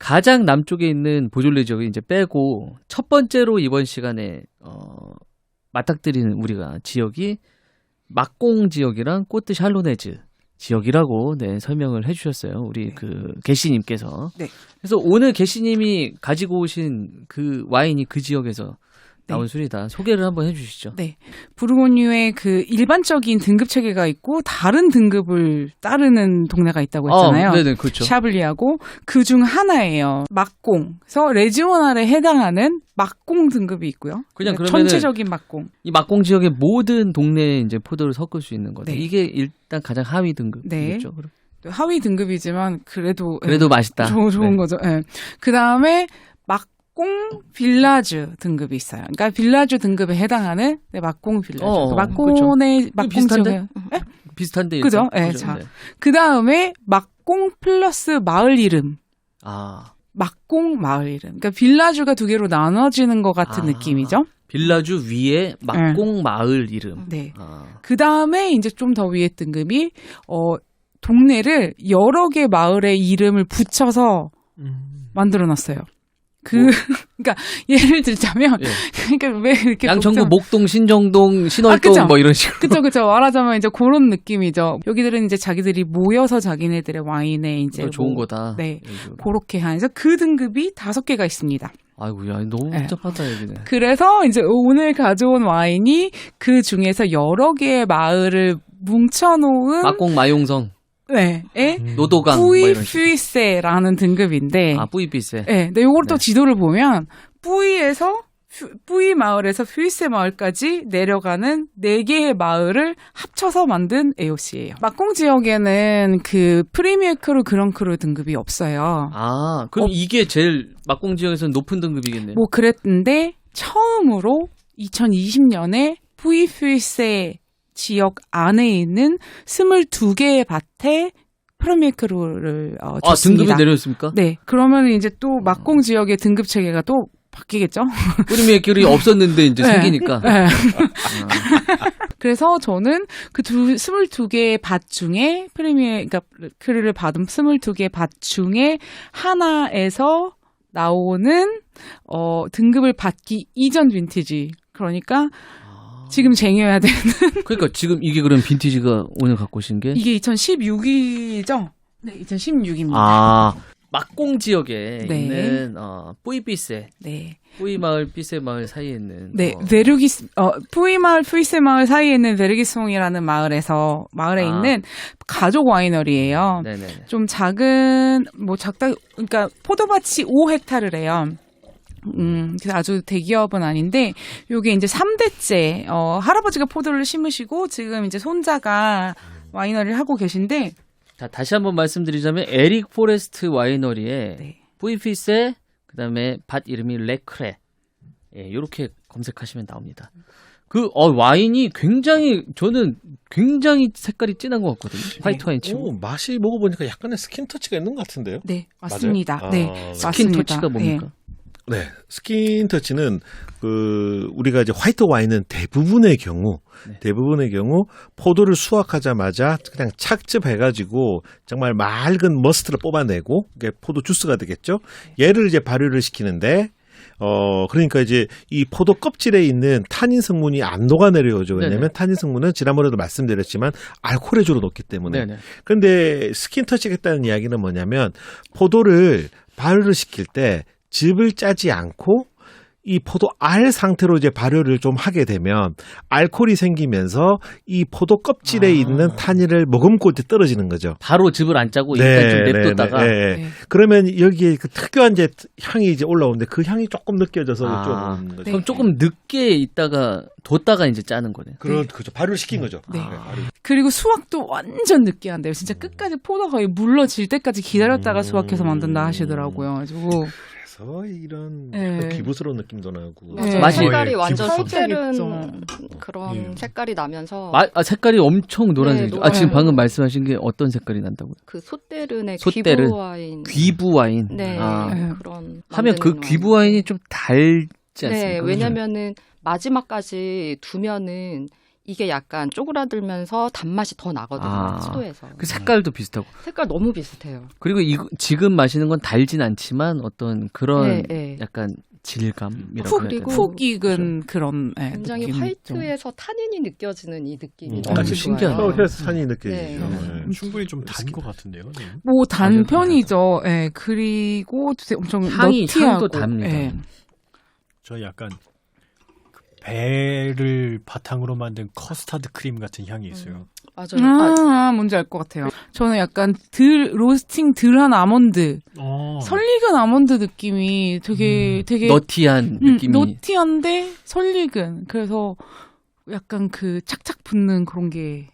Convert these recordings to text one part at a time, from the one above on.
가장 남쪽에 있는 보졸레 지역을 이제 빼고 첫 번째로 이번 시간에 맞닥뜨리는 우리가 지역이 막공 지역이랑 꼬트 샬로네즈 지역이라고 설명을 해주셨어요. 우리 그 게시님께서. 네. 그래서 오늘 게시님이 가지고 오신 그 와인이 그 지역에서 나온 술이다. 소개를 한번 해주시죠. 네. 부르고뉴의 그 일반적인 등급 체계가 있고 다른 등급을 따르는 동네가 있다고 했잖아요. 네네, 그렇죠. 샤블리하고 그 중 하나예요. 막공. 그래서 레지오날에 해당하는 막공 등급이 있고요. 그냥 그러면은 전체적인 막공. 이 막공 지역의 모든 동네에 이제 포도를 섞을 수 있는 거죠. 네. 이게 일단 가장 하위 등급이겠죠. 네. 그럼. 하위 등급이지만 그래도 맛있다. 좋은 거죠. 네. 그 다음에 막공 빌라주 등급이 있어요. 그러니까 빌라주 등급에 해당하는 막공 빌라주. 막공의 막공 비슷한데? 네? 비슷한데. 그죠? 네. 자, 그 다음에 막공 플러스 마을 이름. 막공 마을 이름. 그러니까 빌라주가 두 개로 나눠지는 것 같은 느낌이죠. 빌라주 위에 막공 마을 이름. 네. 그 다음에 이제 좀 더 위에 등급이 동네를 여러 개 마을의 이름을 붙여서 만들어놨어요. 그러니까 예를 들자면, 그러니까 왜 이렇게 양천구 목동, 신정동, 신월동 뭐 이런 식으로. 그쵸. 말하자면 이제 그런 느낌이죠. 여기들은 이제 자기들이 모여서 자기네들의 와인에 이제 좋은 거다. 네, 그렇게 하면서 그 등급이 5개가 있습니다. 아이고, 야, 너무 복잡하다, 여기는. 그래서 이제 오늘 가져온 와인이 그 중에서 여러 개의 마을을 뭉쳐놓은 막공 마용성. 네, 노도강 뿌이퓨이세라는 등급인데, 뿌이퓨이세. 네, 근데 요걸 또 지도를 보면 뿌이 마을에서 퓨이세 마을까지 내려가는 4개의 마을을 합쳐서 만든 AOC예요. 막공 지역에는 그 프리미어 크루 그런 크루 등급이 없어요. 그럼 이게 제일 막공 지역에서는 높은 등급이겠네요. 뭐 그랬는데 처음으로 2020년에 뿌이퓨이세 지역 안에 있는 22개의 밭에 프리미어크루를 줬습니다. 등급이 내렸습니까? 네. 그러면 이제 또 막공 지역의 등급 체계가 또 바뀌겠죠? 프리미어크루이 없었는데 이제 생기니까. 네. 그래서 저는 그 22개의 밭 중에 그러니까 크루를 받은 22개의 밭 중에 하나에서 나오는 등급을 받기 이전 빈티지. 그러니까 지금 쟁여야 되는. 그러니까 지금 이게 그럼 빈티지가 오늘 갖고 오신 게? 이게 2016이죠? 네, 2016입니다. 막공 지역에 있는 뿌이비세. 네. 뿌이 마을, 삐세 마을 사이에 있는. 네, 뿌이 마을, 삐세 마을 사이에 있는 베르기송이라는 마을에 있는 가족 와이너리예요. 네네. 좀 작은 그러니까 포도밭이 5헥타르래요. 그래서 아주 대기업은 아닌데, 요게 이제 3대째, 할아버지가 포도를 심으시고, 지금 이제 손자가 와이너리를 하고 계신데. 자, 다시 한번 말씀드리자면, 에릭 포레스트 와이너리에, 뿌이피세, 그 다음에 밭 이름이 레크레. 요렇게 검색하시면 나옵니다. 와인이 저는 굉장히 색깔이 진한 것 같거든요. 화이트 와인 치고. 맛이 먹어보니까 약간의 스킨 터치가 있는 것 같은데요? 네, 맞습니다. 맞아요? 네, 스킨 맞습니다. 터치가 뭡니까? 네, 스킨 터치는 우리가 이제 화이트 와인은 대부분의 경우 포도를 수확하자마자 그냥 착즙해가지고 정말 맑은 머스트를 뽑아내고 그게 포도 주스가 되겠죠. 얘를 이제 발효를 시키는데 그러니까 이제 이 포도 껍질에 있는 타닌 성분이 안 녹아내려오죠. 왜냐하면 타닌 성분은 지난번에도 말씀드렸지만 알코올에 주로 녹기 때문에. 그런데 스킨 터치가 있다는 이야기는 뭐냐면 포도를 발효를 시킬 때 즙을 짜지 않고 이 포도 알 상태로 이제 발효를 좀 하게 되면 알코올이 생기면서 이 포도 껍질에 있는 타닌을 머금고 이제 떨어지는 거죠. 바로 즙을 안 짜고 일단 좀 냅뒀다가. 그러면 여기에 그 특유한 이제 향이 이제 올라오는데 그 향이 조금 느껴져서 좀 거죠. 그럼 조금 늦게 뒀다가 이제 짜는 거네요. 그렇죠. 발효를 시킨 거죠. 그리고 수확도 완전 늦게 한대요. 진짜 끝까지 포도 거의 물러질 때까지 기다렸다가 수확해서 만든다 하시더라고요. 그래서 이런 기부스러운 느낌도 나고 색깔이 완전 솥대른 그런 색깔이 나면서 색깔이 엄청 노란색이죠. 지금 방금 말씀하신 게 어떤 색깔이 난다고요? 그 솥대른의 귀부 와인. 네, 그런 하면 그 귀부 와인이 좀 달지 않습니까? 네, 왜냐면은 마지막까지 두면은 이게 약간 쪼그라들면서 단맛이 더 나거든요. 수도에서. 그 색깔도 비슷하고. 색깔 너무 비슷해요. 그리고 지금 마시는 건 달진 않지만 어떤 그런 약간 질감이라고 해야 되나? 푹 익은 그런 굉장히 느낌 화이트에서 타닌이 느껴지는 이 느낌이 아주 너무 신기하다. 좋아요. 그래서 산이 느껴지죠. 네. 충분히 좀 단 것 같은데요. 네. 뭐 단편이죠. 예. 그리고 엄청 향도 너티하고. 답니다. 예. 저 약간 그 배를 바탕으로 만든 커스터드 크림 같은 향이 있어요. 맞아요. 뭔지 알 것 같아요. 저는 약간 로스팅 덜한 아몬드, 설익은 아몬드 느낌이 되게 너티한 느낌이. 너티한데 설익은. 그래서 약간 그 착착 붙는 그런 게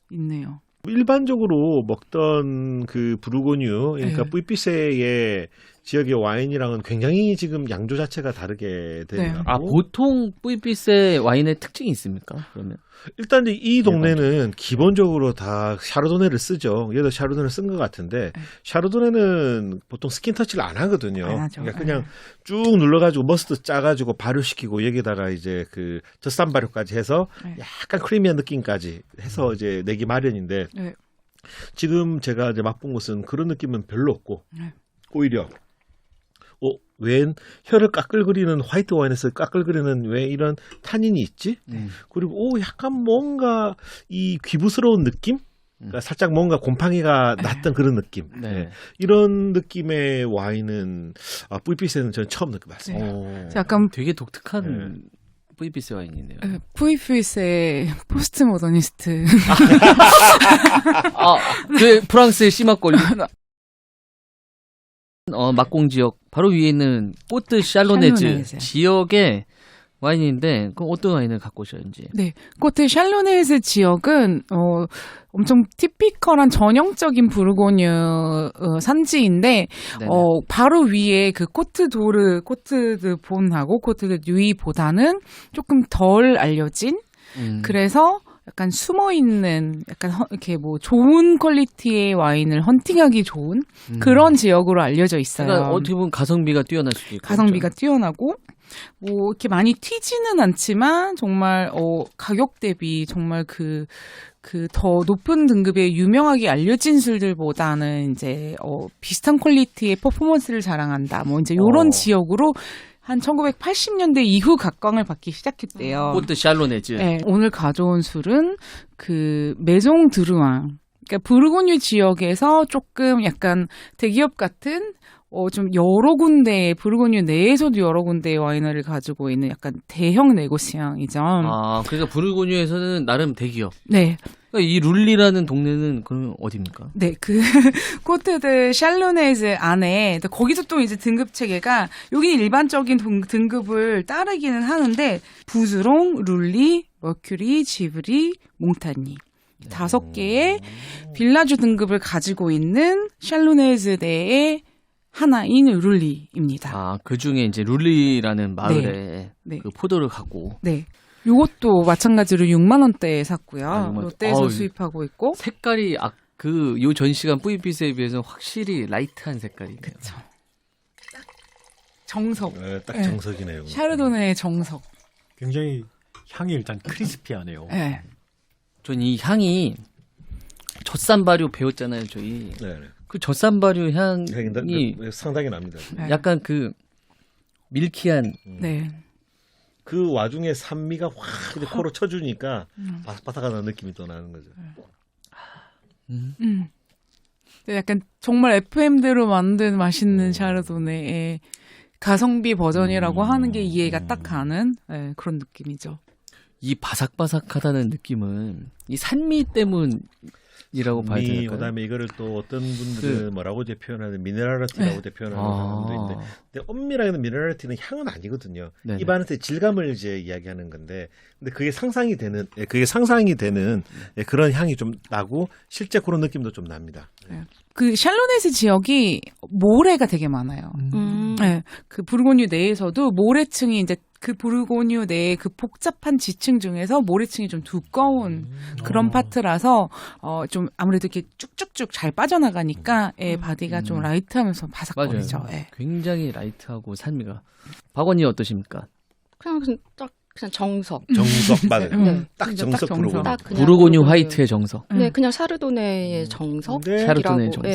있네요. 일반적으로 먹던 그 부르고뉴, 그러니까 뿌이피세의 지역의 와인이랑은 굉장히 지금 양조 자체가 다르게 되는 것 같고. 보통 뿌이피세 와인의 특징이 있습니까? 그러면 일단 이 동네는 기본적으로 다 샤르도네를 쓰죠. 얘도 샤르도네를 쓴 것 같은데 샤르도네는 보통 스킨 터치를 안 하거든요. 안 하죠. 그러니까 그냥 쭉 눌러가지고 머스트 짜가지고 발효시키고 여기다가 이제 그 젖산 발효까지 해서 약간 크리미한 느낌까지 해서 이제 내기 마련인데 지금 제가 이제 맛본 것은 그런 느낌은 별로 없고 오히려 웬 혀를 까끌거리는 화이트 와인에서 까끌거리는 왜 이런 타닌이 있지? 그리고 약간 뭔가 이 귀부스러운 느낌? 그러니까 살짝 뭔가 곰팡이가 났던 그런 느낌. 이런 느낌의 와인은 뿌이피세는 저는 처음 느껴봤습니다. 약간 되게 독특한 뿌이피세 와인이네요. 뿌이피세 포스트 모더니스트. 그 프랑스의 씨막걸리. 막공 지역 바로 위에 있는 꼬트 샬로네즈 지역의 와인인데 그럼 어떤 와인을 갖고 오셨는지? 네, 꼬트 샬로네즈 지역은 엄청 티피컬한 전형적인 부르고뉴 산지인데 바로 위에 그 코트도르, 코트드 본하고 코트드 누이보다는 조금 덜 알려진 그래서 약간 숨어 있는 약간 이렇게 뭐 좋은 퀄리티의 와인을 헌팅하기 좋은 그런 지역으로 알려져 있어요. 그러니까 어떻게 보면 가성비가 뛰어날 수도 있고. 가성비가 뛰어나고 뭐 이렇게 많이 튀지는 않지만 정말 가격 대비 정말 그 더 높은 등급의 유명하게 알려진 술들보다는 이제 비슷한 퀄리티의 퍼포먼스를 자랑한다. 뭐 이제 요런 지역으로 한 1980년대 이후 각광을 받기 시작했대요. 꼬트 샬로네즈. 네, 오늘 가져온 술은 그 메종 드루앙. 그러니까 부르고뉴 지역에서 조금 약간 대기업 같은 좀 여러 군데 부르고뉴 내에서도 여러 군데의 와이너를 가지고 있는 약간 대형 네고시앙이죠. 그러니까 부르고뉴에서는 나름 대기업. 네. 그러니까 이 룰리라는 동네는 그러면 어디입니까? 네, 그 코트드 샬로네즈 안에 거기서 또 이제 등급 체계가 여기는 일반적인 등급을 따르기는 하는데 부스롱, 룰리, 머큐리, 지브리, 몽타니 5개의 빌라주 등급을 가지고 있는 샬로네즈 내의 하나인 룰리입니다. 그 중에 이제 룰리라는 마을에 그 포도를 갖고. 네. 요것도 마찬가지로 6만 원대에 샀고요. 롯데에서 수입하고 있고. 색깔이 요 전 시간 뿌이피스에 비해서는 확실히 라이트한 색깔이네요. 그렇죠. 딱 정석. 딱 정석이네요. 샤르도네의 정석. 굉장히 향이 일단 크리스피하네요. 네. 전 이 향이 젖산 발효 배웠잖아요, 저희. 그 젖산 발효 향이 상당히 납니다. 약간 그 밀키한. 그 와중에 산미가 확 코로 쳐주니까 바삭바삭한 느낌이 또 나는 거죠. 약간 정말 FM대로 만든 맛있는 샤르도네의 가성비 버전이라고 하는 게 이해가 딱 가는 그런 느낌이죠. 이 바삭바삭하다는 느낌은 이 산미 때문이라고 봐야 될까요? 그다음에 이거를 또 어떤 분들은 뭐라고 이제 표현하는 미네랄리티라고 이제 표현하는 사람도 있는데, 근데 엄밀하게는 미네랄리티는 향은 아니거든요. 입안에서 질감을 이제 이야기하는 건데, 근데 그게 상상이 되는 그런 향이 좀 나고 실제 그런 느낌도 좀 납니다. 그 샬로네즈 지역이 모래가 되게 많아요. 그 부르고뉴 내에서도 모래층이 이제 그 부르고뉴 내의 그 복잡한 지층 중에서 모래층이 좀 두꺼운 그런 파트라서 좀 아무래도 이렇게 쭉쭉쭉 잘 빠져나가니까 바디가 좀 라이트하면서 바삭거리죠. 굉장히 라이트하고 산미가. 박원이 어떠십니까? 그냥 딱 그냥 정석. 정석 맞아요. 네. 딱 진짜 정석 딱 부르고. 딱 그냥 부르고뉴 부르고뉴. 화이트의 정석. 네, 그냥 샤르도네의 정석. 네. 샤르도네의 정석.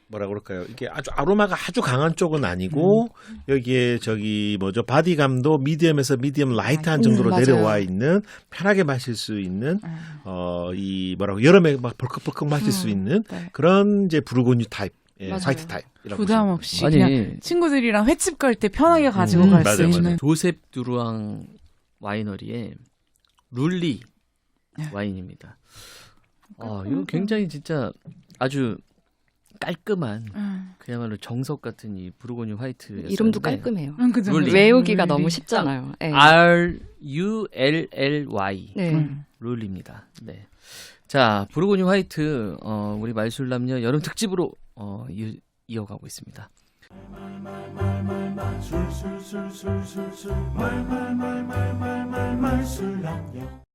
뭐라 그럴까요? 이게 아주 아로마가 아주 강한 쪽은 아니고 여기에 저기 뭐죠 바디감도 미디엄에서 미디엄 라이트한 정도로 맞아요. 내려와 있는 편하게 마실 수 있는 이 뭐라고 여름에 막 벌컥벌컥 마실 수 있는 네. 그런 이제 부르고뉴 타입, 맞아요. 화이트 타입이라고 부담 보시면 없이 아니 그냥 친구들이랑 횟집 갈 때 편하게 가지고 갈 수 맞아요, 있는. 맞아요. 조셉 두루앙 와이너리의 룰리 네. 와인입니다. 이거 굉장히 진짜 아주 깔끔한 그야말로 정석 같은 이 부르고뉴 화이트 이름도 깔끔해요. 그죠, 룰리. 그죠. 외우기가 룰리. 너무 쉽잖아요. 네. RULLY 네. 룰입니다. 네. 자, 부르고뉴 화이트 우리 말술남녀 여름 특집으로 이어가고 있습니다. 술술술술술술 말술남녀